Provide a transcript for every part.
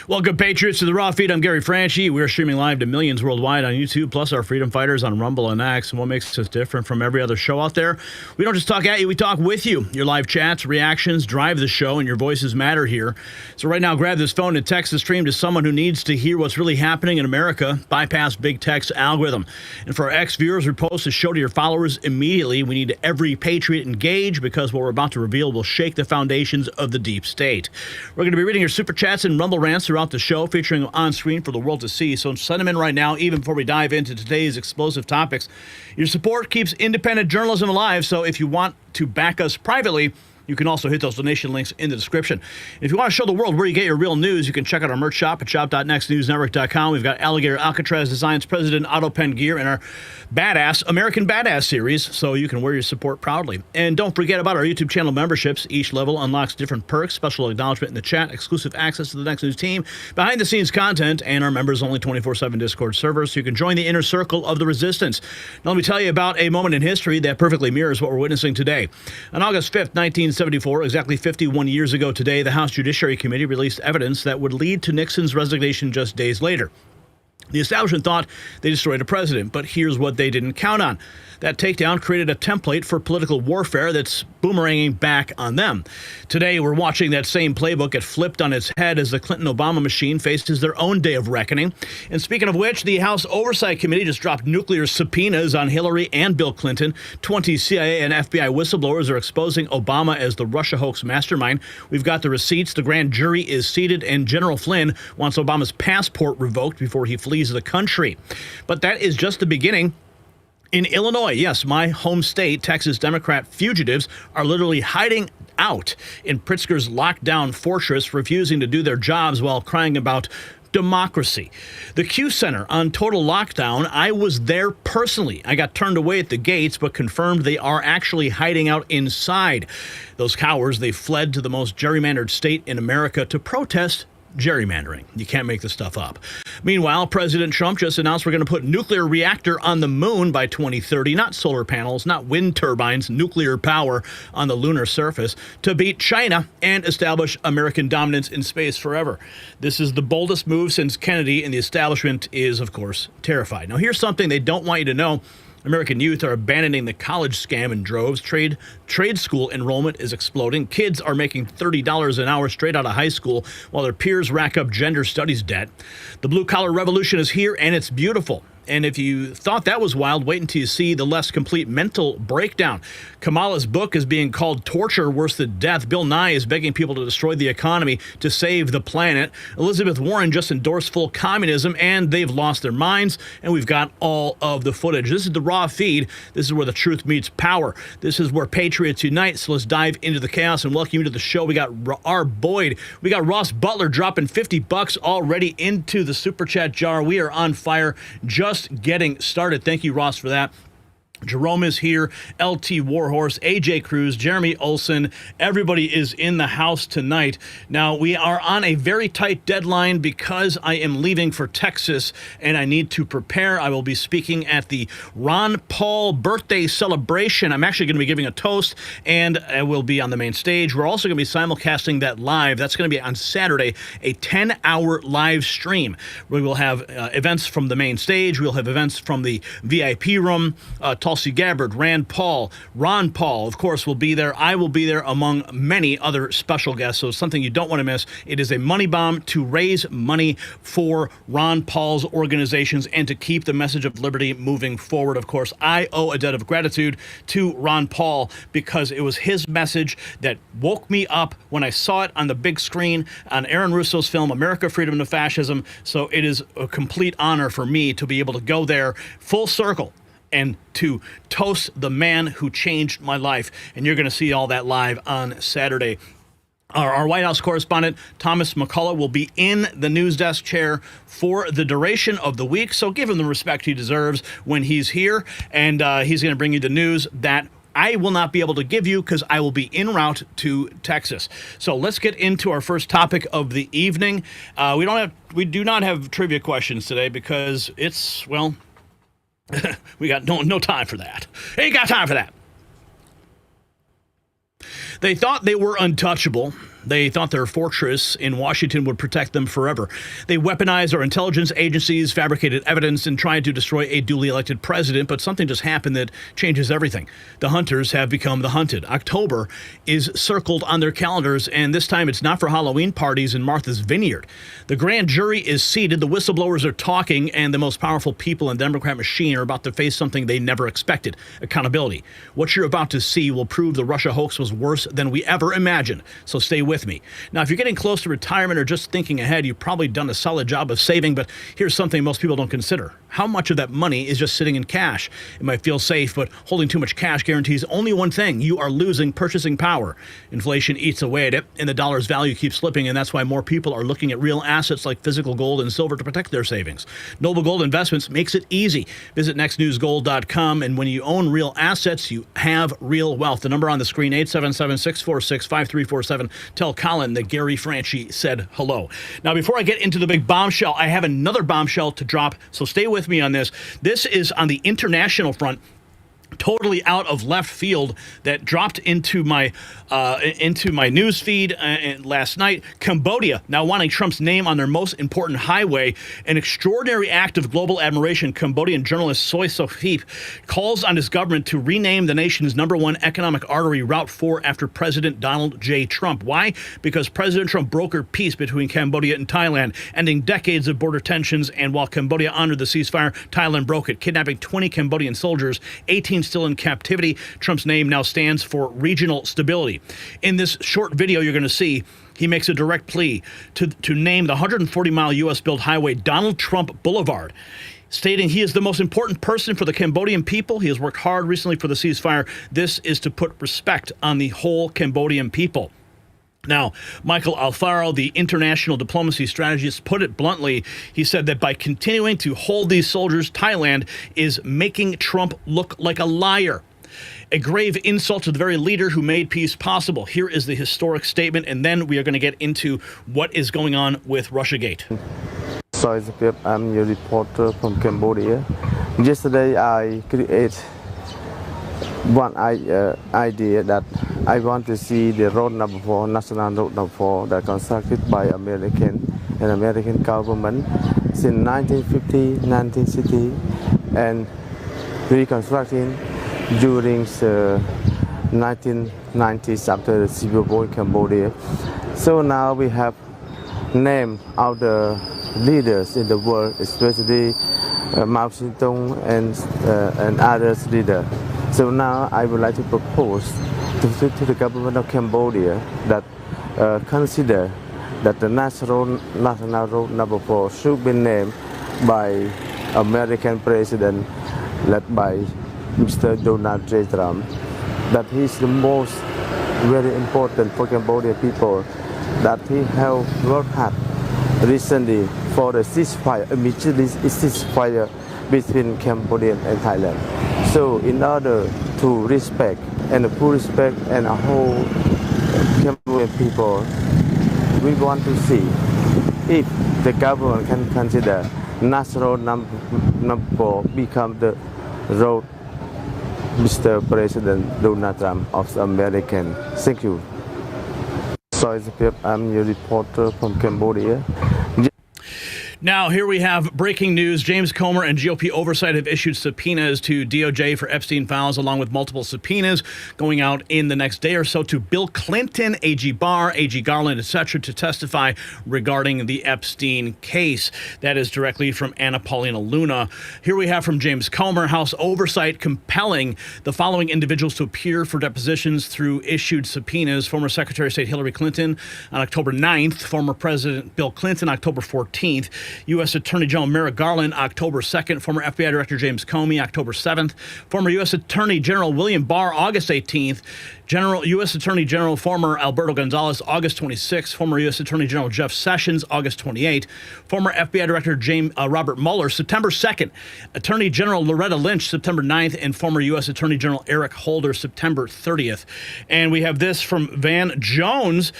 Welcome, Patriots, to the Raw Feed. I'm Gary Franchi. We're streaming live to millions worldwide on YouTube, plus our freedom fighters on Rumble and X. And what makes us different from every other show out there? We don't just talk at you, we talk with you. Your live chats, reactions drive the show, and your voices matter here. So right now, grab this phone and text the stream to someone who needs to hear what's really happening in America. Bypass big tech's algorithm. And for our ex-viewers, repost the show to your followers immediately. We need every patriot engaged, because what we're about to reveal will shake the foundations of the deep state. We're going to be reading your super chats and Rumble rants throughout the show, featuring on screen for the world to see. So send them in right now, even before we dive into today's explosive topics. Your support keeps independent journalism alive, so if you want to back us privately, you can also hit those donation links in the description. If you want to show the world where you get your real news, you can check out our merch shop at shop.nextnewsnetwork.com. We've got Alligator Alcatraz Designs President Auto Pen gear in our American Badass series, so you can wear your support proudly. And don't forget about our YouTube channel memberships. Each level unlocks different perks, special acknowledgement in the chat, exclusive access to the Next News team, behind-the-scenes content, and our members-only 24/7 Discord server, so you can join the inner circle of the resistance. Now, let me tell you about a moment in history that perfectly mirrors what we're witnessing today. On August 5th, 1974, exactly 51 years ago today, the House Judiciary Committee released evidence that would lead to Nixon's resignation just days later. The establishment thought they destroyed a president, but here's what they didn't count on. That takedown created a template for political warfare that's boomeranging back on them. Today, we're watching that same playbook get flipped on its head as the Clinton-Obama machine faces their own day of reckoning. And speaking of which, the House Oversight Committee just dropped nuclear subpoenas on Hillary and Bill Clinton. 20 CIA and FBI whistleblowers are exposing Obama as the Russia Hoax mastermind. We've got the receipts. The grand jury is seated, and General Flynn wants Obama's passport revoked before he flees the country. But that is just the beginning. In Illinois, yes, my home state, Texas Democrat fugitives are literally hiding out in Pritzker's lockdown fortress, refusing to do their jobs while crying about democracy. The Q Center on total lockdown, I was there personally. I got turned away at the gates, but confirmed they are actually hiding out inside. Those cowards, they fled to the most gerrymandered state in America to protest gerrymandering. You can't make this stuff up. Meanwhile, President Trump just announced we're going to put nuclear reactor on the moon by 2030, not solar panels, not wind turbines, nuclear power on the lunar surface to beat China and establish American dominance in space forever. This is the boldest move since Kennedy, and the establishment is, of course, terrified. Now, here's something they don't want you to know. American youth are abandoning the college scam in droves. Trade school enrollment is exploding. Kids are making $30 an hour straight out of high school while their peers rack up gender studies debt. The blue-collar revolution is here, and it's beautiful. And if you thought that was wild, wait until you see the less complete mental breakdown. Kamala's book is being called Torture Worse Than Death. Bill Nye is begging people to destroy the economy to save the planet. Elizabeth Warren just endorsed full communism, and they've lost their minds. And we've got all of the footage. This is the Raw Feed. This is where the truth meets power. This is where patriots unite. So let's dive into the chaos and welcome you to the show. We got R. Boyd. We got Ross Butler dropping $50 already into the Super Chat jar. We are on fire. Just getting started. Thank you, Ross, for that. Jerome is here, LT Warhorse, AJ Cruz, Jeremy Olson. Everybody is in the house tonight. Now, we are on a very tight deadline because I am leaving for Texas and I need to prepare. I will be speaking at the Ron Paul birthday celebration. I'm actually going to be giving a toast, and I will be on the main stage. We're also going to be simulcasting that live. That's going to be on Saturday, a 10-hour live stream. We will have events from the main stage. We'll have events from the VIP room. Tulsi Gabbard, Rand Paul, Ron Paul, of course, will be there. I will be there among many other special guests. So something you don't want to miss. It is a money bomb to raise money for Ron Paul's organizations and to keep the message of liberty moving forward. Of course, I owe a debt of gratitude to Ron Paul because it was his message that woke me up when I saw it on the big screen on Aaron Russo's film, America, Freedom, and Fascism. So it is a complete honor for me to be able to go there full circle and to toast the man who changed my life. And you're going to see all that live on Saturday. Our White House correspondent, Thomas McCullough, will be in the news desk chair for the duration of the week. So give him the respect he deserves when he's here. And he's going to bring you the news that I will not be able to give you because I will be en route to Texas. So let's get into our first topic of the evening. We do not have trivia questions today because it's, well, we got no time for that. Ain't got time for that. They thought they were untouchable. They thought their fortress in Washington would protect them forever. They weaponized our intelligence agencies, fabricated evidence, and tried to destroy a duly elected president, but something just happened that changes everything. The hunters have become the hunted. October is circled on their calendars, and this time it's not for Halloween parties in Martha's Vineyard. The grand jury is seated, the whistleblowers are talking, and the most powerful people in the Democrat machine are about to face something they never expected: accountability. What you're about to see will prove the Russia hoax was worse than we ever imagined, so stay with me. Now, if you're getting close to retirement or just thinking ahead, you've probably done a solid job of saving, but here's something most people don't consider. How much of that money is just sitting in cash? It might feel safe, but holding too much cash guarantees only one thing: you are losing purchasing power. Inflation eats away at it, and the dollar's value keeps slipping, and that's why more people are looking at real assets like physical gold and silver to protect their savings. Noble Gold Investments makes it easy. Visit nextnewsgold.com, and when you own real assets, you have real wealth. The number on the screen, 877-646-5347. Tell Colin that Gary Franchi said hello. Now, before I get into the big bombshell, I have another bombshell to drop, so stay with me on this. This is on the international front, totally out of left field, that dropped into my news feed last night. Cambodia now wanting Trump's name on their most important highway. An extraordinary act of global admiration. Cambodian journalist Soy Sophip calls on his government to rename the nation's #1 economic artery, Route 4, after President Donald J. Trump. Why? Because President Trump brokered peace between Cambodia and Thailand, ending decades of border tensions, and while Cambodia honored the ceasefire, Thailand broke it, kidnapping 20 Cambodian soldiers, 18 still in captivity. Trump's name now stands for regional stability. In this short video you're going to see, he makes a direct plea to name the 140-mile U.S.-built highway Donald Trump Boulevard, stating he is the most important person for the Cambodian people. He has worked hard recently for the ceasefire. This is to put respect on the whole Cambodian people. Now, Michael Alfaro, the international diplomacy strategist, put it bluntly. He said that by continuing to hold these soldiers, Thailand is making Trump look like a liar. A grave insult to the very leader who made peace possible. Here is the historic statement, and then we are going to get into what is going on with Russiagate. Sorry, I'm your reporter from Cambodia. Yesterday, I created one idea that I want to see the road number 4, national road number 4, that constructed by American government since 1950, 1960, and reconstructing during the 1990s after the civil war in Cambodia. So now we have named all the leaders in the world, especially Mao Zedong and others leaders. So now I would like to propose to the government of Cambodia that consider that the national road number 4 should be named by American president led by Mr. Donald J. Trump. That he is the most very important for Cambodian people, that he have worked hard recently for the ceasefire, immediately ceasefire between Cambodia and Thailand. So in order to respect and full respect and a whole Cambodian people, we want to see if the government can consider national number 4 become the road Mr. President Donald Trump of the American. Thank you. Sorry, I'm your reporter from Cambodia. Now, here we have breaking news. James Comer and GOP Oversight have issued subpoenas to DOJ for Epstein files, along with multiple subpoenas going out in the next day or so to Bill Clinton, AG Barr, AG Garland, etc., to testify regarding the Epstein case. That is directly from Anna Paulina Luna. Here we have from James Comer, House Oversight compelling the following individuals to appear for depositions through issued subpoenas: former Secretary of State Hillary Clinton on October 9th, former President Bill Clinton October 14th, U.S. Attorney General Merrick Garland, October 2nd. Former FBI Director James Comey, October 7th. Former U.S. Attorney General William Barr, August 18th. U.S. Attorney General former Alberto Gonzales, August 26th. Former U.S. Attorney General Jeff Sessions, August 28th. Former FBI Director Robert Mueller, September 2nd. Attorney General Loretta Lynch, September 9th. And former U.S. Attorney General Eric Holder, September 30th. And we have this from Van Jones.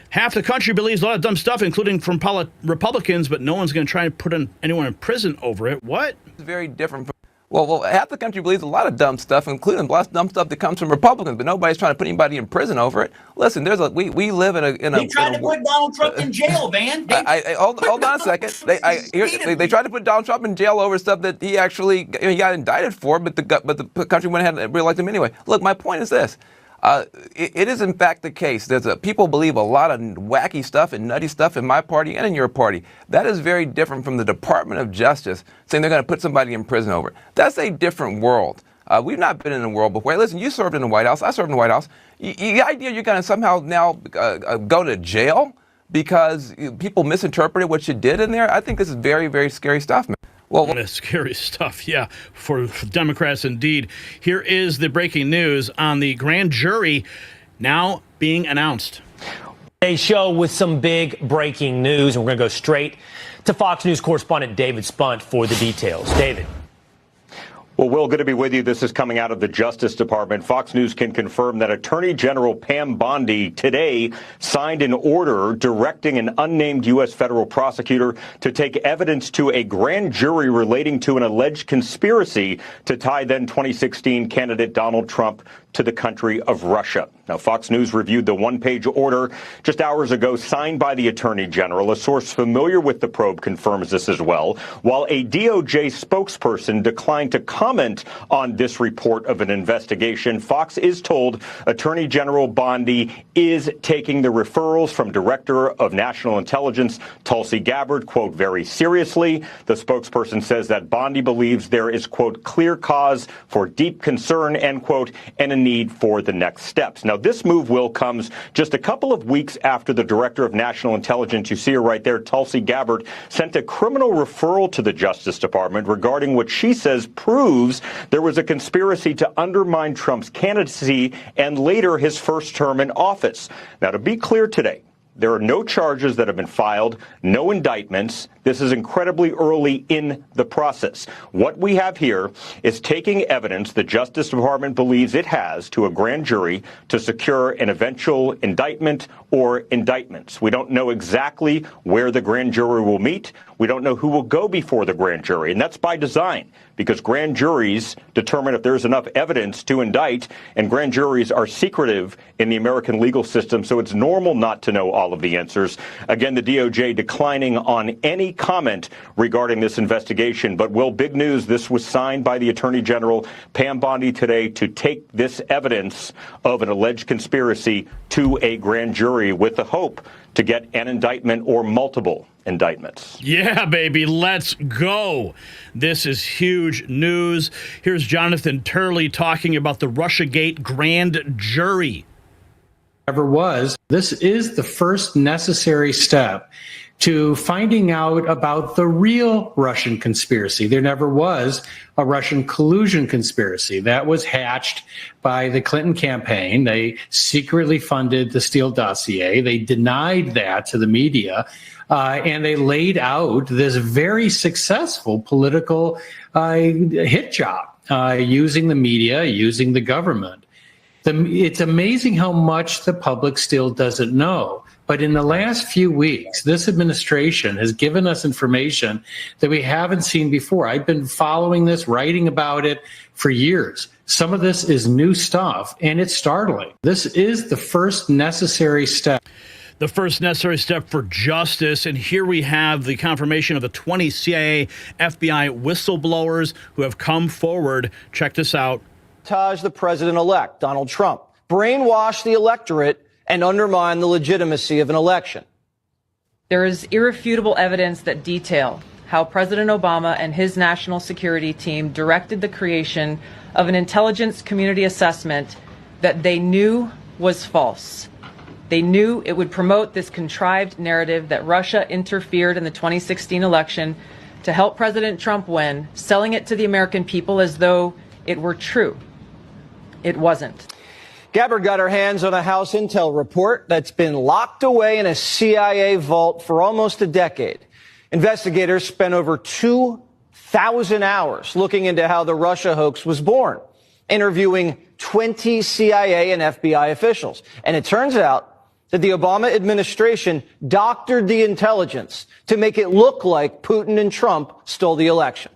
Half the country believes a lot of dumb stuff, including from Republicans, but no one's going to try and put anyone in prison over it. What? It's very different. Well, half the country believes a lot of dumb stuff, including a lot of dumb stuff that comes from Republicans, but nobody's trying to put anybody in prison over it. Listen, we live in a. They tried to put Donald Trump in jail, Van. Hold on a second. They tried to put Donald Trump in jail over stuff that he got indicted for, but the country went ahead and reelected him anyway. Look, my point is this. It is in fact the case. People believe a lot of wacky stuff and nutty stuff in my party and in your party. That is very different from the Department of Justice saying they're going to put somebody in prison over it. That's a different world. We've not been in a world before. Listen, you served in the White House. I served in the White House. The idea you're going to somehow now go to jail because people misinterpreted what you did in there, I think this is very, very scary stuff, man. Well, that is scary stuff, yeah, for Democrats indeed. Here is the breaking news on the grand jury now being announced. A show with some big breaking news, and we're going to go straight to Fox News correspondent David Spunt for the details. David. Well, Will, good to be with you. This is coming out of the Justice Department. Fox News can confirm that Attorney General Pam Bondi today signed an order directing an unnamed U.S. federal prosecutor to take evidence to a grand jury relating to an alleged conspiracy to tie then 2016 candidate Donald Trump to the country of Russia. Now, Fox News reviewed the one-page order just hours ago signed by the Attorney General. A source familiar with the probe confirms this as well, while a DOJ spokesperson declined to comment on this report of an investigation. Fox is told Attorney General Bondi is taking the referrals from Director of National Intelligence Tulsi Gabbard, quote, very seriously. The spokesperson says that Bondi believes there is, quote, clear cause for deep concern, end quote, and a need for the next steps. Now, this move, Will, comes just a couple of weeks after the Director of National Intelligence, you see her right there, Tulsi Gabbard, sent a criminal referral to the Justice Department regarding what she says proves there was a conspiracy to undermine Trump's candidacy and later his first term in office. Now, to be clear today, there are no charges that have been filed, no indictments. This is incredibly early in the process. What we have here is taking evidence the Justice Department believes it has to a grand jury to secure an eventual indictment or indictments. We don't know exactly where the grand jury will meet. We don't know who will go before the grand jury, and that's by design, because grand juries determine if there's enough evidence to indict, and grand juries are secretive in the American legal system, so it's normal not to know all of the answers. Again, the DOJ declining on any comment regarding this investigation. But, Will, big news, this was signed by the Attorney General Pam Bondi today to take this evidence of an alleged conspiracy to a grand jury with the hope to get an indictment or multiple indictments. Yeah, baby, let's go. This is huge news. Here's Jonathan Turley talking about the Russiagate grand jury. Ever was. This is the first necessary step to finding out about the real Russian conspiracy. There never was a Russian collusion conspiracy. That was hatched by the Clinton campaign. They secretly funded the Steele dossier. They denied that to the media. And they laid out this very successful political hit job using the media, using the government. It's amazing how much the public still doesn't know. But in the last few weeks, this administration has given us information that we haven't seen before. I've been following this, writing about it for years. Some of this is new stuff, and it's startling. This is the first necessary step. The first necessary step for justice. And here we have the confirmation of the 20 CIA, FBI whistleblowers who have come forward. Check this out. Sabotage the president-elect, Donald Trump, brainwash the electorate, and undermine the legitimacy of an election. There is irrefutable evidence that detail how President Obama and his national security team directed the creation of an intelligence community assessment that they knew was false. They knew it would promote this contrived narrative that Russia interfered in the 2016 election to help President Trump win, selling it to the American people as though it were true. It wasn't. Gabbard got her hands on a House Intel report that's been locked away in a CIA vault for almost a decade. Investigators spent over 2,000 hours looking into how the Russia hoax was born, interviewing 20 CIA and FBI officials. And it turns out that the Obama administration doctored the intelligence to make it look like Putin and Trump stole the election.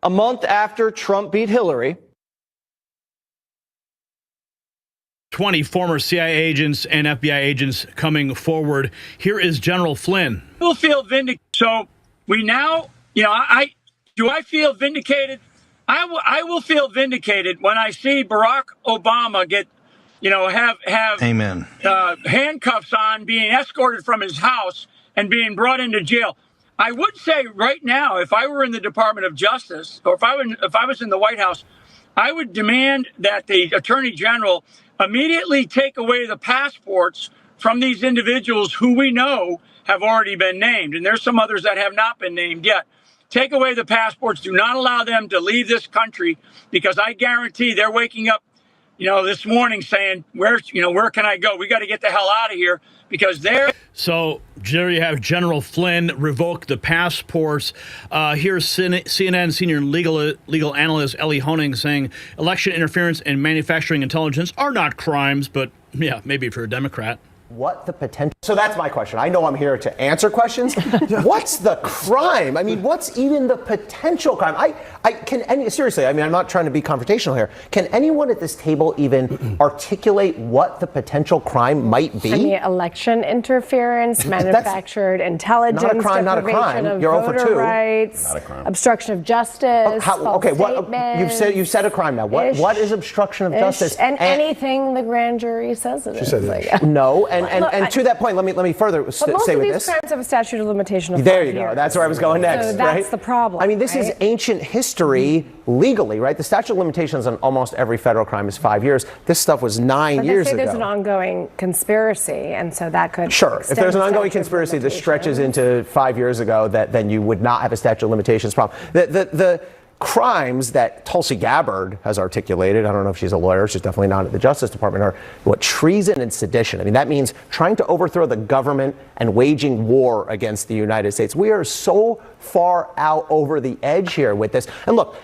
A month after Trump beat Hillary, 20 former CIA agents and FBI agents coming forward. Here is General Flynn. We'll feel vindicated. So we now, I feel vindicated? I will feel vindicated when I see Barack Obama get, have Amen. Handcuffs on, being escorted from his house and being brought into jail. I would say right now, if I were in the Department of Justice, or if I was in the White House, I would demand that the Attorney General immediately take away the passports from these individuals who we know have already been named. And there's some others that have not been named yet. Take away the passports. Do not allow them to leave this country, because I guarantee they're waking up, this morning saying, where can I go? We got to get the hell out of here, because they're. So there you have General Flynn revoke the passports. Here's CNN senior legal analyst Ellie Honig saying election interference and manufacturing intelligence are not crimes, but yeah, maybe if you're a Democrat. What the potential? So that's my question. I know I'm here to answer questions. What's the crime? I mean, what's even the potential crime? Seriously, I mean, I'm not trying to be confrontational here. Can anyone at this table even articulate what the potential crime might be? I mean, election interference, manufactured intelligence, not a crime, not a crime. Of You're 0 for 2. Rights, not a crime. Obstruction of justice. You've said a crime now. What is obstruction of justice? And anything the grand jury says it is. No, and to that point, let me further say with this. Most of these crimes have a statute of limitation of 5 years. There you go. That's where I was going next. So that's the problem. I mean, this is ancient history legally, right? The statute of limitations on almost every federal crime is 5 years. This stuff was 9 years ago. There's an ongoing conspiracy, and so that could. Sure. If there's an ongoing conspiracy that stretches into 5 years ago, then you would not have a statute of limitations problem. The crimes that Tulsi Gabbard has articulated, I don't know if she's a lawyer, she's definitely not at the Justice Department, are treason and sedition. I mean, that means trying to overthrow the government and waging war against the United States. We are so far out over the edge here with this. And look,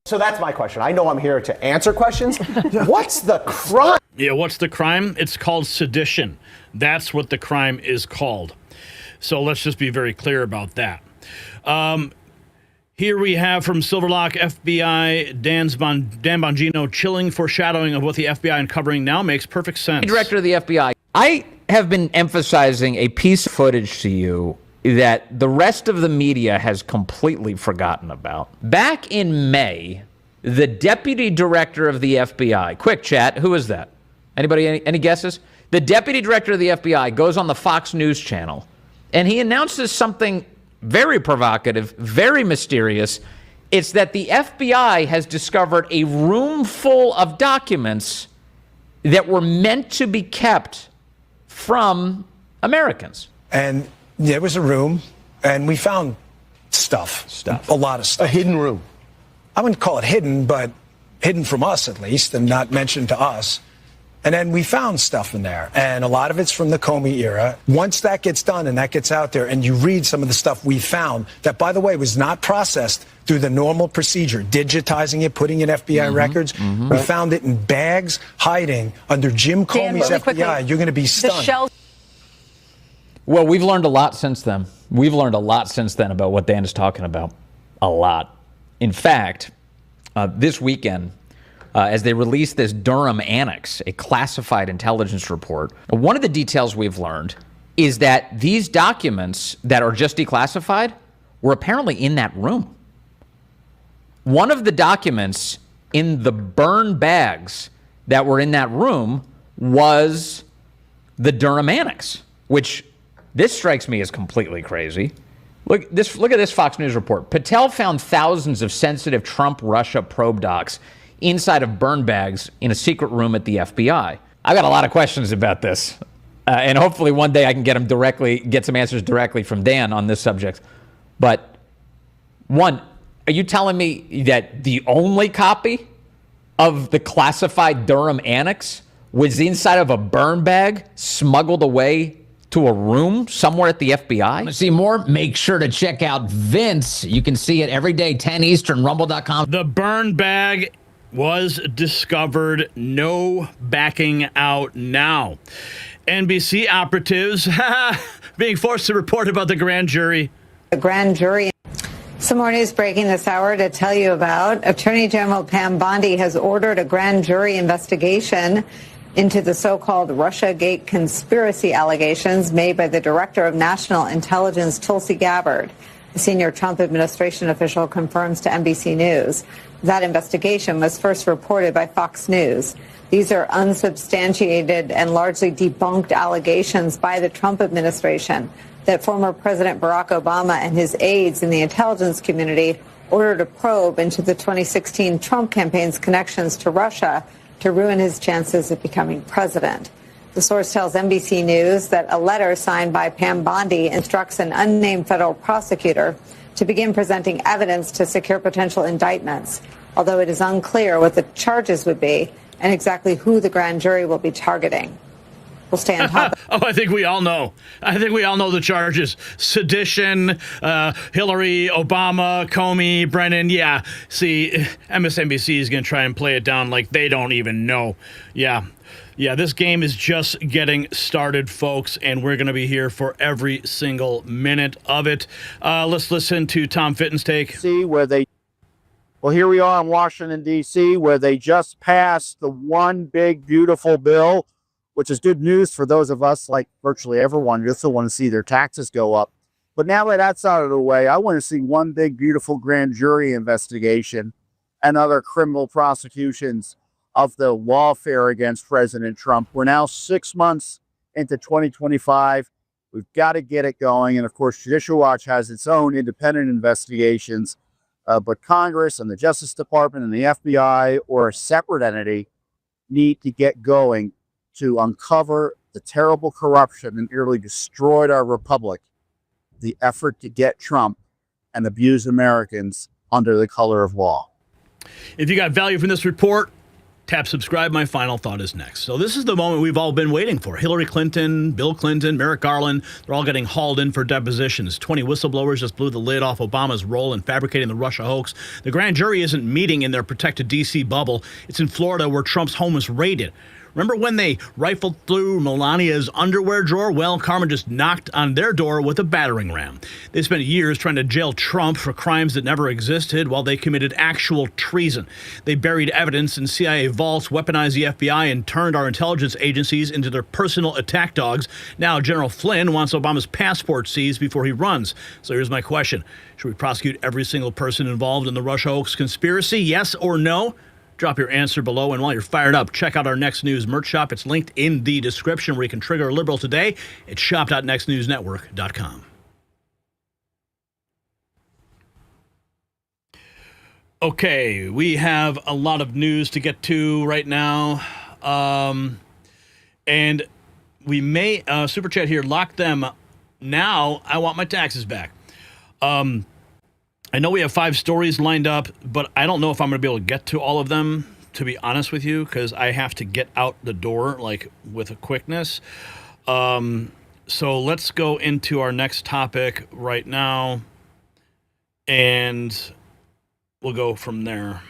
so that's my question. I know I'm here to answer questions. What's the crime? Yeah, what's the crime? It's called sedition. That's what the crime is called. So let's just be very clear about that. Here we have from Silverlock FBI, Dan Bongino, chilling foreshadowing of what the FBI uncovering now makes perfect sense. Director of the FBI, I have been emphasizing a piece of footage to you that the rest of the media has completely forgotten about. Back in May, the deputy director of the FBI, quick chat, who is that? Anybody, any guesses? The deputy director of the FBI goes on the Fox News channel, and he announces something very provocative, very mysterious. It's that the FBI has discovered a room full of documents that were meant to be kept from Americans. And there was a room, and we found stuff. A lot of stuff. A hidden room. I wouldn't call it hidden, but hidden from us at least, and not mentioned to us. And then we found stuff in there, and a lot of it's from the Comey era. Once that gets done and that gets out there, and you read some of the stuff we found, that, by the way, was not processed through the normal procedure, digitizing it, putting in FBI records. We found it in bags, hiding under Jim Comey's FBI. Quickly, you're going to be stunned. Well, we've learned a lot since then. We've learned a lot since then about what Dan is talking about. A lot. In fact, this weekend, as they released this Durham Annex, a classified intelligence report, one of the details we've learned is that these documents that are just declassified were apparently in that room. One of the documents in the burn bags that were in that room was the Durham Annex, which this strikes me as completely crazy. Look at this Fox News report. Patel found thousands of sensitive Trump-Russia probe docs inside of burn bags in a secret room at the FBI. I got a lot of questions about this, and hopefully one day I can get some answers directly from Dan on this subject. But one, are you telling me that the only copy of the classified Durham Annex was inside of a burn bag smuggled away to a room somewhere at the FBI? To see more, make sure to check out Vince. You can see it every day, 10 Eastern, rumble.com. The burn bag was discovered. No backing out now. NBC operatives being forced to report about the grand jury. The grand jury. Some more news breaking this hour to tell you about. Attorney General Pam Bondi has ordered a grand jury investigation into the so-called Russiagate conspiracy allegations made by the Director of National Intelligence, Tulsi Gabbard. A senior Trump administration official confirms to NBC News that investigation was first reported by Fox News. These are unsubstantiated and largely debunked allegations by the Trump administration that former President Barack Obama and his aides in the intelligence community ordered a probe into the 2016 Trump campaign's connections to Russia to ruin his chances of becoming president. The source tells NBC News that a letter signed by Pam Bondi instructs an unnamed federal prosecutor to begin presenting evidence to secure potential indictments, although it is unclear what the charges would be and exactly who the grand jury will be targeting. We'll stay on top. I think we all know. I think we all know the charges. Sedition, Hillary, Obama, Comey, Brennan. Yeah. See, MSNBC is going to try and play it down like they don't even know. Yeah. Yeah, this game is just getting started, folks, and we're going to be here for every single minute of it. Let's listen to Tom Fitton's take. See where they... Well, here we are in Washington, D.C., where they just passed the one big, beautiful bill, which is good news for those of us, like virtually everyone, who still want to see their taxes go up. But now that that's out of the way, I want to see one big, beautiful grand jury investigation and other criminal prosecutions of the lawfare against President Trump. We're now 6 months into 2025. We've got to get it going. And, of course, Judicial Watch has its own independent investigations. But Congress and the Justice Department and the FBI or a separate entity need to get going to uncover the terrible corruption that nearly destroyed our republic, the effort to get Trump and abuse Americans under the color of law. If you got value from this report, tap subscribe. My final thought is next. So this is the moment we've all been waiting for. Hillary Clinton, Bill Clinton, Merrick Garland, they're all getting hauled in for depositions. 20 whistleblowers just blew the lid off Obama's role in fabricating the Russia hoax. The grand jury isn't meeting in their protected D.C. bubble. It's in Florida where Trump's home was raided. Remember when they rifled through Melania's underwear drawer? Well, Carmen just knocked on their door with a battering ram. They spent years trying to jail Trump for crimes that never existed while they committed actual treason. They buried evidence in CIA vaults, weaponized the FBI, and turned our intelligence agencies into their personal attack dogs. Now General Flynn wants Obama's passport seized before he runs. So here's my question. Should we prosecute every single person involved in the Russia hoax conspiracy? Yes or no? Drop your answer below, and while you're fired up, check out our Next News merch shop. It's linked in the description where you can trigger a liberal today. It's shop.nextnewsnetwork.com. Okay, we have a lot of news to get to right now. And we may, Super Chat here, lock them now. I want my taxes back. I know we have 5 stories lined up, but I don't know if I'm going to be able to get to all of them, to be honest with you, because I have to get out the door, like, with a quickness. So let's go into our next topic right now, and we'll go from there.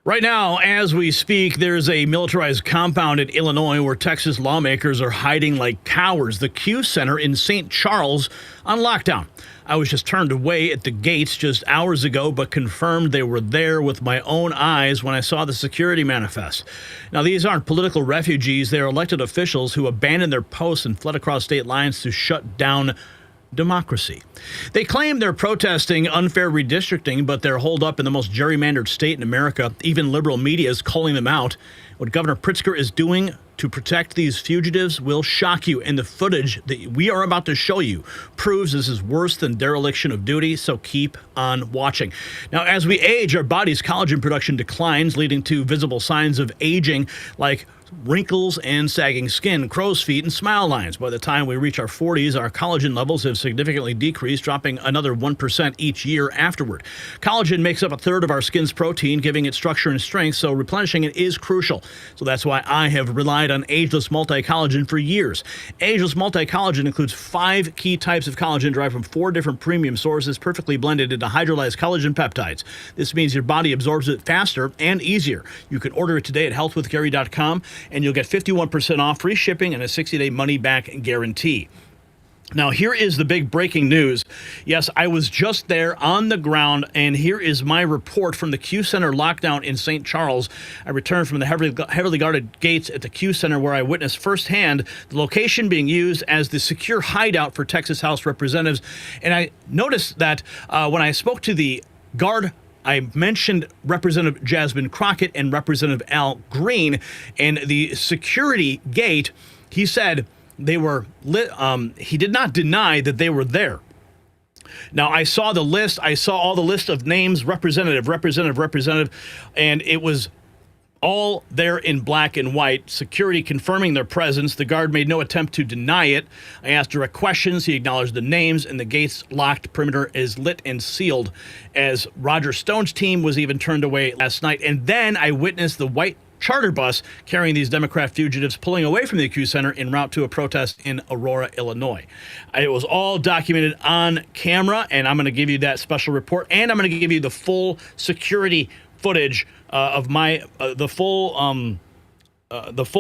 Right now, as we speak, there's a militarized compound in Illinois where Texas lawmakers are hiding like cowards. The Q Center in St. Charles on lockdown. I was just turned away at the gates just hours ago, but confirmed they were there with my own eyes when I saw the security manifest. Now, these aren't political refugees. They're elected officials who abandoned their posts and fled across state lines to shut down democracy. They claim they're protesting unfair redistricting, but they're holed up in the most gerrymandered state in America. Even liberal media is calling them out. What Governor Pritzker is doing to protect these fugitives will shock you, and the footage that we are about to show you proves this is worse than dereliction of duty, so keep on watching. Now, as we age, our body's collagen production declines, leading to visible signs of aging like wrinkles and sagging skin, crow's feet, and smile lines. By the time we reach our 40s, our collagen levels have significantly decreased, dropping another 1% each year afterward. Collagen makes up a third of our skin's protein, giving it structure and strength, so replenishing it is crucial. So that's why I have relied on Ageless Multi-Collagen for years. Ageless Multi-Collagen includes 5 key types of collagen derived from 4 different premium sources, perfectly blended into hydrolyzed collagen peptides. This means your body absorbs it faster and easier. You can order it today at healthwithgary.com. and you'll get 51% off, free shipping, and a 60-day money-back guarantee. Now, here is the big breaking news. Yes, I was just there on the ground, and here is my report from the Q Center lockdown in St. Charles. I returned from the heavily guarded gates at the Q Center, where I witnessed firsthand the location being used as the secure hideout for Texas House representatives. And I noticed that when I spoke to the guard, I mentioned Representative Jasmine Crockett and Representative Al Green, and the security gate, he said, they were lit. He did not deny that they were there. Now, I saw the list. I saw all the list of names, representative, and it was all there in black and white. Security confirming their presence. The guard made no attempt to deny it. I asked direct questions. He acknowledged the names, and the gate's locked perimeter is lit and sealed, as Roger Stone's team was even turned away last night. And then I witnessed the white charter bus carrying these Democrat fugitives pulling away from the Q Center en route to a protest in Aurora, Illinois. It was all documented on camera, and I'm going to give you that special report, and I'm going to give you the full security footage of the full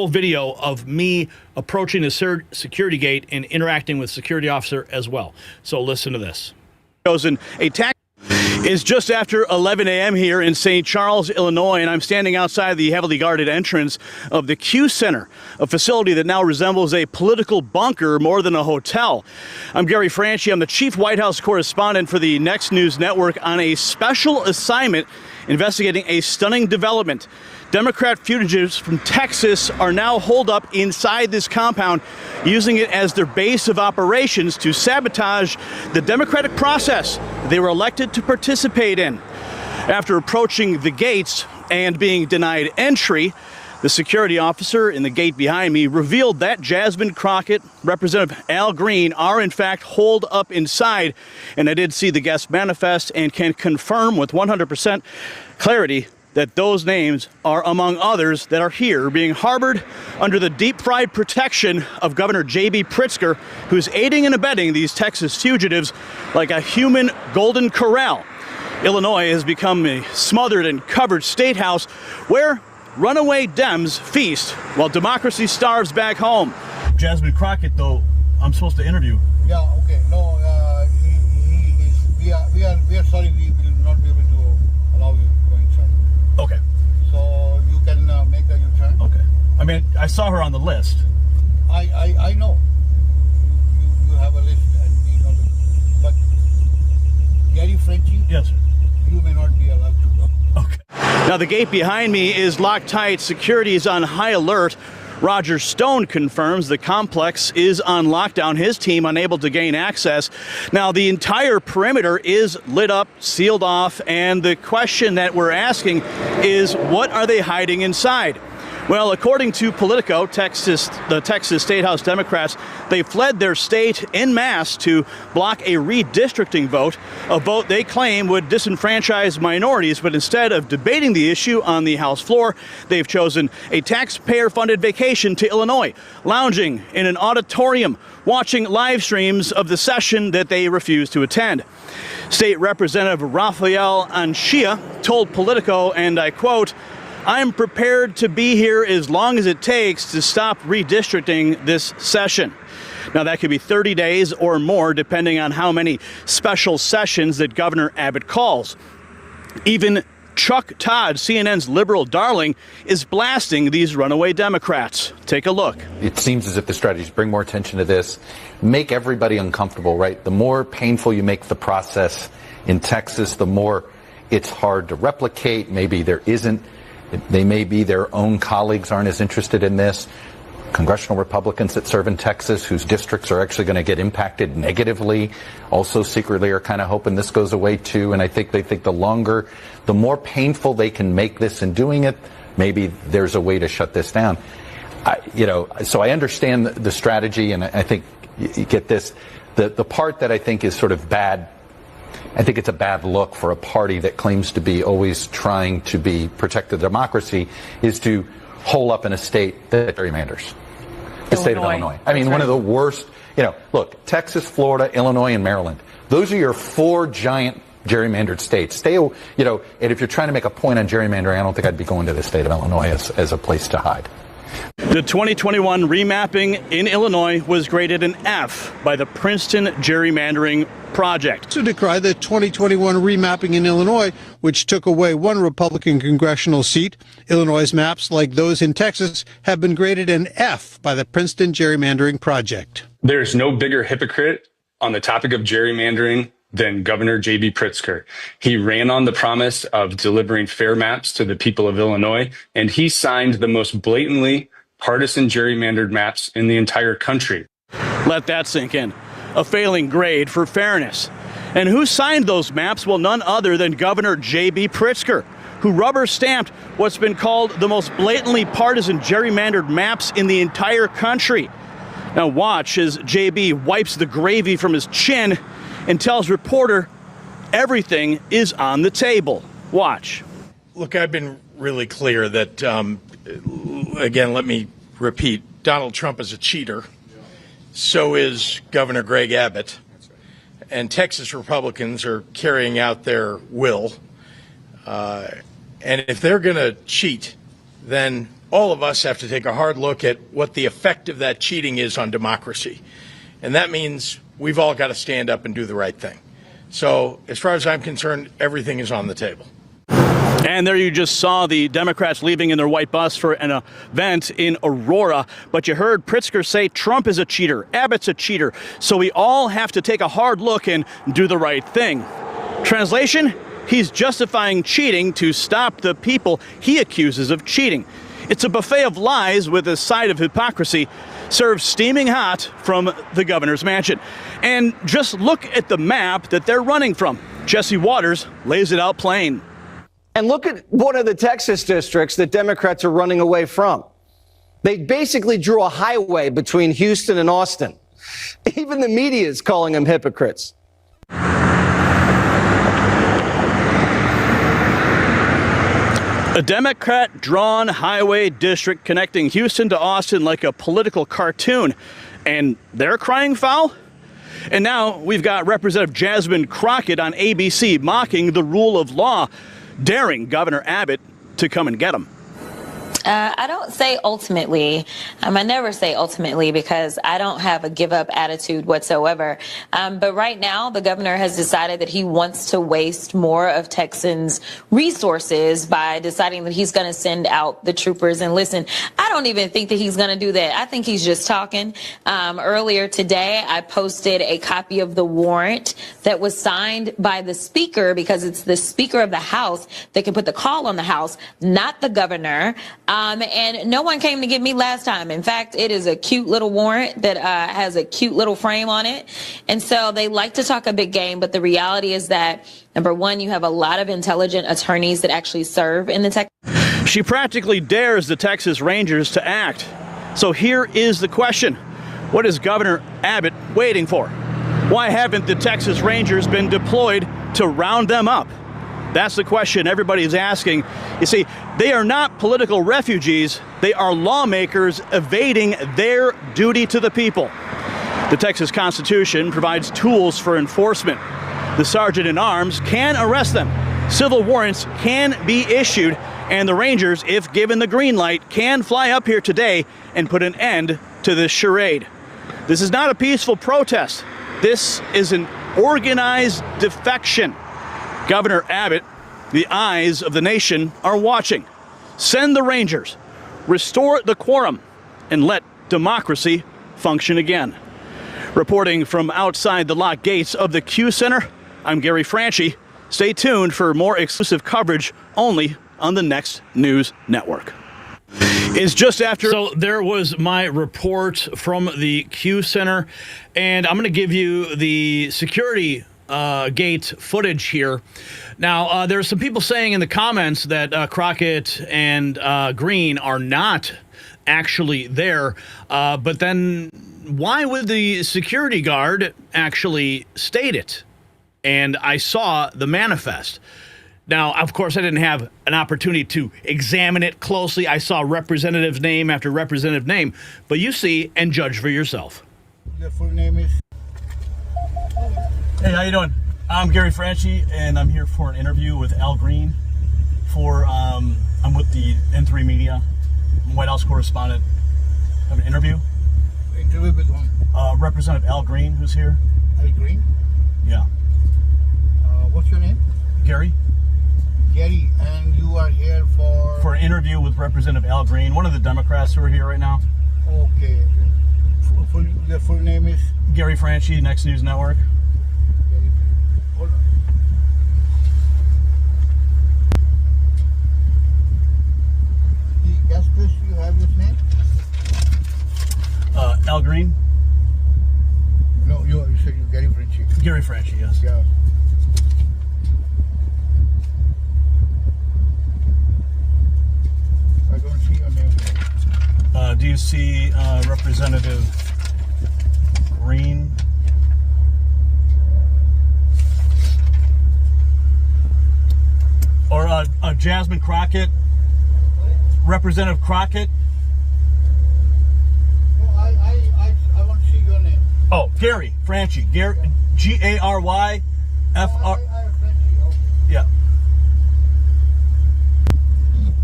video of me approaching the security gate and interacting with security officer as well. So listen to this. Chosen a tax. It's just after 11 a.m. here in St. Charles, Illinois, and I'm standing outside the heavily guarded entrance of the Q Center, a facility that now resembles a political bunker more than a hotel. I'm Gary Franchi. I'm the chief White House correspondent for the Next News Network on a special assignment investigating a stunning development. Democrat fugitives from Texas are now holed up inside this compound, using it as their base of operations to sabotage the democratic process they were elected to participate in. After approaching the gates and being denied entry, the security officer in the gate behind me revealed that Jasmine Crockett, Representative Al Green are in fact holed up inside. And I did see the guest manifest and can confirm with 100% clarity that those names are among others that are here being harbored under the deep-fried protection of Governor J.B. Pritzker, who's aiding and abetting these Texas fugitives like a human golden corral. Illinois has become a smothered and covered state house where runaway Dems feast while democracy starves back home. Jasmine Crockett, though, I'm supposed to interview. Yeah, okay. No, he is. We are sorry, we will not be able to allow you to go inside. Okay. So you can make a U-turn. Okay. I mean, I saw her on the list. I know. You have a list, and we know the, but Gary Franchi. Yes, sir. You may not be allowed to go. Okay. Now, the gate behind me is locked tight. Security is on high alert. Roger Stone confirms the complex is on lockdown, his team unable to gain access. Now, the entire perimeter is lit up, sealed off, and the question that we're asking is, what are they hiding inside? Well, according to Politico, the Texas State House Democrats, they fled their state en masse to block a redistricting vote, a vote they claim would disenfranchise minorities. But instead of debating the issue on the House floor, they've chosen a taxpayer-funded vacation to Illinois, lounging in an auditorium, watching live streams of the session that they refuse to attend. State Representative Raphael Anchia told Politico, and I quote, "I'm prepared to be here as long as it takes to stop redistricting this session." Now, that could be 30 days or more, depending on how many special sessions that Governor Abbott calls. Even Chuck Todd, CNN's liberal darling, is blasting these runaway Democrats. Take a look. It seems as if the strategy is bring more attention to this, make everybody uncomfortable, right? The more painful you make the process in Texas, the more it's hard to replicate. Maybe there isn't. They may be their own colleagues aren't as interested in this. Congressional Republicans that serve in Texas, whose districts are actually going to get impacted negatively, also secretly are kind of hoping this goes away too. And I think they think the more painful they can make this in doing it, maybe there's a way to shut this down. So I understand the strategy, and I think you get this. The part that I think is sort of bad, I think it's a bad look for a party that claims to be always trying to protect the democracy, is to hole up in a state that gerrymanders. The state of Illinois. I mean, one of the worst, look, Texas, Florida, Illinois, and Maryland. Those are your four giant gerrymandered states. And if you're trying to make a point on gerrymandering, I don't think I'd be going to the state of Illinois as a place to hide. The 2021 remapping in Illinois was graded an F by the Princeton gerrymandering project. To decry the 2021 remapping in Illinois, which took away one Republican congressional seat. Illinois' maps, like those in Texas, have been graded an F by the Princeton gerrymandering project. There's no bigger hypocrite on the topic of gerrymandering than Governor J.B. Pritzker. He ran on the promise of delivering fair maps to the people of Illinois, and he signed the most blatantly partisan gerrymandered maps in the entire country. Let that sink in. A failing grade for fairness. And who signed those maps? Well, none other than Governor J.B. Pritzker, who rubber-stamped what's been called the most blatantly partisan gerrymandered maps in the entire country. Now watch as J.B. wipes the gravy from his chin and tells reporter everything is on the table. Watch. Look, I've been really clear that, again, let me repeat, Donald Trump is a cheater. So is Governor Greg Abbott. And Texas Republicans are carrying out their will. And if they're going to cheat, then all of us have to take a hard look at what the effect of that cheating is on democracy. And that means we've all got to stand up and do the right thing. So as far as I'm concerned, everything is on the table. And there you just saw the Democrats leaving in their white bus for an event in Aurora. But you heard Pritzker say Trump is a cheater, Abbott's a cheater. So we all have to take a hard look and do the right thing. Translation? He's justifying cheating to stop the people he accuses of cheating. It's a buffet of lies with a side of hypocrisy served steaming hot from the governor's mansion. And just look at the map that they're running from. Jesse Waters lays it out plain. And look at one of the Texas districts that Democrats are running away from. They basically drew a highway between Houston and Austin. Even the media is calling them hypocrites. A Democrat-drawn highway district connecting Houston to Austin like a political cartoon. And they're crying foul? And now we've got Representative Jasmine Crockett on ABC mocking the rule of law, daring Governor Abbott to come and get him. I don't say ultimately. I never say ultimately because I don't have a give up attitude whatsoever. But right now, the governor has decided that he wants to waste more of Texans' resources by deciding that he's going to send out the troopers. And listen, I don't even think that he's going to do that. I think he's just talking. Earlier today, I posted a copy of the warrant that was signed by the speaker because it's the speaker of the House that can put the call on the House, not the governor. And no one came to get me last time. In fact, it is a cute little warrant that has a cute little frame on it. And so they like to talk a big game. But the reality is that, number one, you have a lot of intelligent attorneys that actually serve in the Texas. She practically dares the Texas Rangers to act. So here is the question. What is Governor Abbott waiting for? Why haven't the Texas Rangers been deployed to round them up? That's the question everybody is asking. You see, they are not political refugees. They are lawmakers evading their duty to the people. The Texas Constitution provides tools for enforcement. The sergeant in arms can arrest them. Civil warrants can be issued. And the Rangers, if given the green light, can fly up here today and put an end to this charade. This is not a peaceful protest. This is an organized defection. Governor Abbott, the eyes of the nation are watching. Send the Rangers, restore the quorum, and let democracy function again. Reporting from outside the locked gates of the Q Center, I'm Gary Franchi. Stay tuned for more exclusive coverage only on the Next News Network. It's just after. So there was my report from the Q Center, and I'm going to give you the security gate footage here. Now, there's some people saying in the comments that Crockett and Green are not actually there. But then why would the security guard actually state it? And I saw the manifest. Now, of course, I didn't have an opportunity to examine it closely. I saw representative name after representative name. But you see and judge for yourself. Your full name is? Hey, how you doing? I'm Gary Franchi, and I'm here for an interview with Al Green. I'm with the N3 Media. White House correspondent have an interview. Interview with whom? Representative Al Green, who's here. Al Green? Yeah. What's your name? Gary. Gary, and you are here for an interview with Representative Al Green, one of the Democrats who are here right now. Okay. Your full name is? Gary Franchi, Next News Network. Hold on. The guest list, you have his name? Al Green? No, you said you Gary Franchi. Gary Franchi, yes. Yeah. I don't see your name. Do you see Representative Green? Or Jasmine Crockett? Representative Crockett? No, I want to see your name. Oh, Gary Franchi. Gary, G-A-R-Y F-R. Yeah.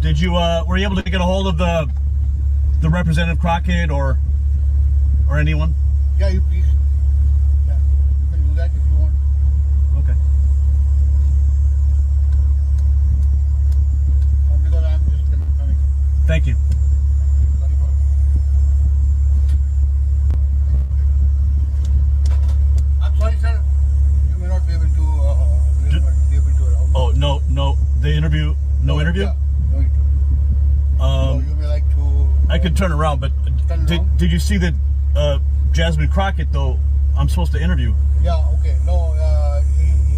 Did you were you able to get a hold of the Representative Crockett or anyone? Yeah, you please. Yeah, you can do that if you want. Okay. Because I'm just coming. Thank you. I'm sorry, sir. You may not be able to. Oh, no. The interview. No interview. Yeah, no interview. So you may like to. I could turn around, but did you see that Jasmine Crockett though? I'm supposed to interview. Yeah. Okay. No.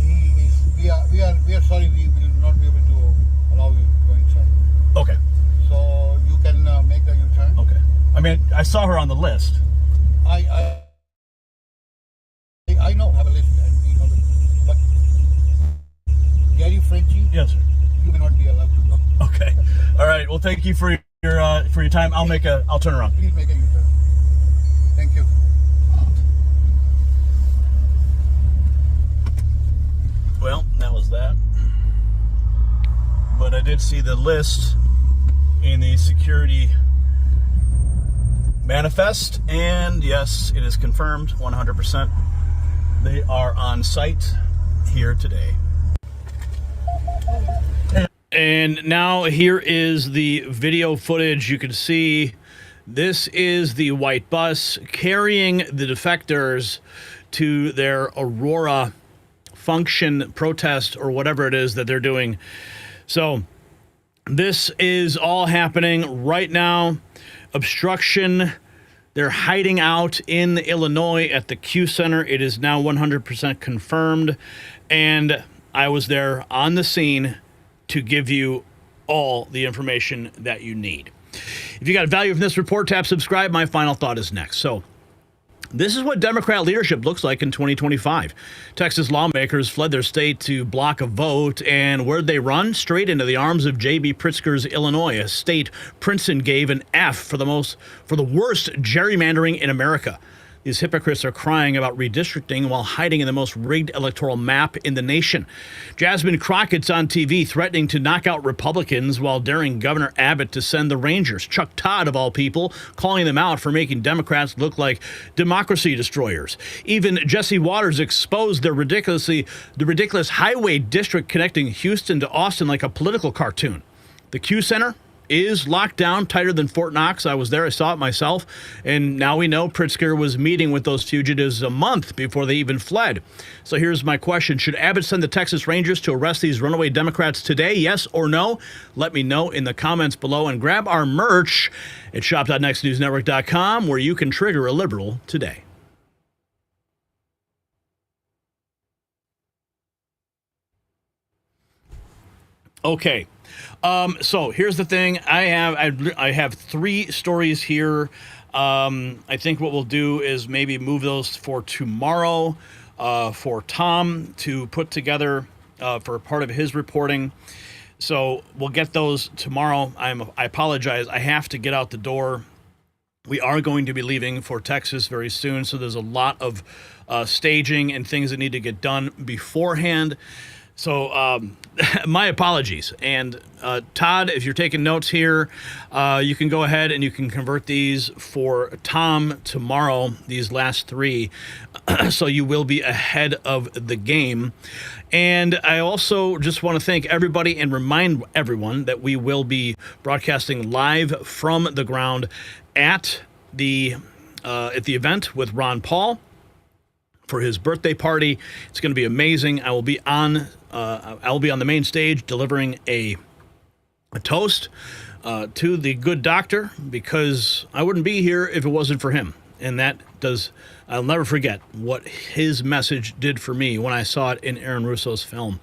He is. We are sorry. We will not be able to allow you to go inside. Okay. So you can make a U-turn. Okay. I mean, I saw her on the list. I know. Have a list and be on the list. But Gary Franchi. Yes, sir. You may not be allowed to go. Okay. All right. Well, thank you for your time. I'll turn around. Please make a U-turn. Thank you. Well, that was that. But I did see the list in the security manifest, and yes, it is confirmed 100%. They are on site here today. And now here is the video footage. You can see this is the white bus carrying the defectors to their Aurora function protest or whatever it is that they're doing. So this is all happening right now. Obstruction. They're hiding out in Illinois at the Q Center. It is now 100% confirmed. And I was there on the scene to give you all the information that you need. If you got value from this report, tap subscribe. My final thought is next. So this is what Democrat leadership looks like in 2025. Texas lawmakers fled their state to block a vote, and where'd they run? Straight into the arms of J.B. Pritzker's Illinois, a state Princeton gave an F for the worst gerrymandering in America. These hypocrites are crying about redistricting while hiding in the most rigged electoral map in the nation. Jasmine Crockett's on TV threatening to knock out Republicans while daring Governor Abbott to send the Rangers. Chuck Todd, of all people, calling them out for making Democrats look like democracy destroyers. Even Jesse Waters exposed the ridiculous highway district connecting Houston to Austin like a political cartoon. The Q Center is locked down tighter than Fort Knox. I was there. I saw it myself. And now we know Pritzker was meeting with those fugitives a month before they even fled. So here's my question. Should Abbott send the Texas Rangers to arrest these runaway Democrats today? Yes or no? Let me know in the comments below, and grab our merch at shop.nextnewsnetwork.com, where you can trigger a liberal today. Okay. So here's the thing. I have 3 stories here. I think what we'll do is maybe move those for tomorrow for Tom to put together for part of his reporting. So we'll get those tomorrow. I apologize. I have to get out the door. We are going to be leaving for Texas very soon, so there's a lot of staging and things that need to get done beforehand. So my apologies. And Todd, if you're taking notes here, you can go ahead and you can convert these for Tom tomorrow, these last three. So you will be ahead of the game. And I also just want to thank everybody and remind everyone that we will be broadcasting live from the ground at the event with Ron Paul for his birthday party. It's going to be amazing. I will be on the main stage delivering a toast to the good doctor, because I wouldn't be here if it wasn't for him. And I'll never forget what his message did for me when I saw it in Aaron Russo's film.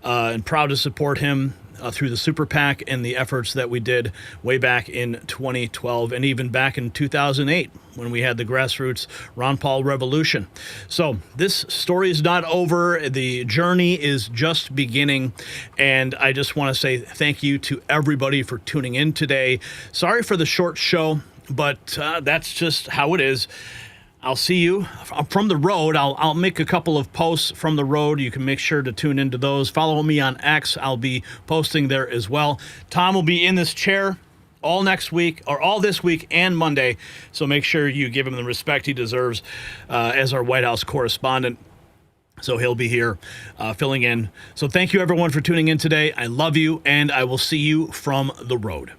And proud to support him through the Super PAC and the efforts that we did way back in 2012 and even back in 2008 when we had the grassroots Ron Paul revolution. So this story is not over. The journey is just beginning. And I just want to say thank you to everybody for tuning in today. Sorry for the short show, but that's just how it is. I'll see you from the road. I'll make a couple of posts from the road. You can make sure to tune into those. Follow me on X. I'll be posting there as well. Tom will be in this chair all next week, or all this week and Monday. So make sure you give him the respect he deserves as our White House correspondent. So he'll be here filling in. So thank you, everyone, for tuning in today. I love you, and I will see you from the road.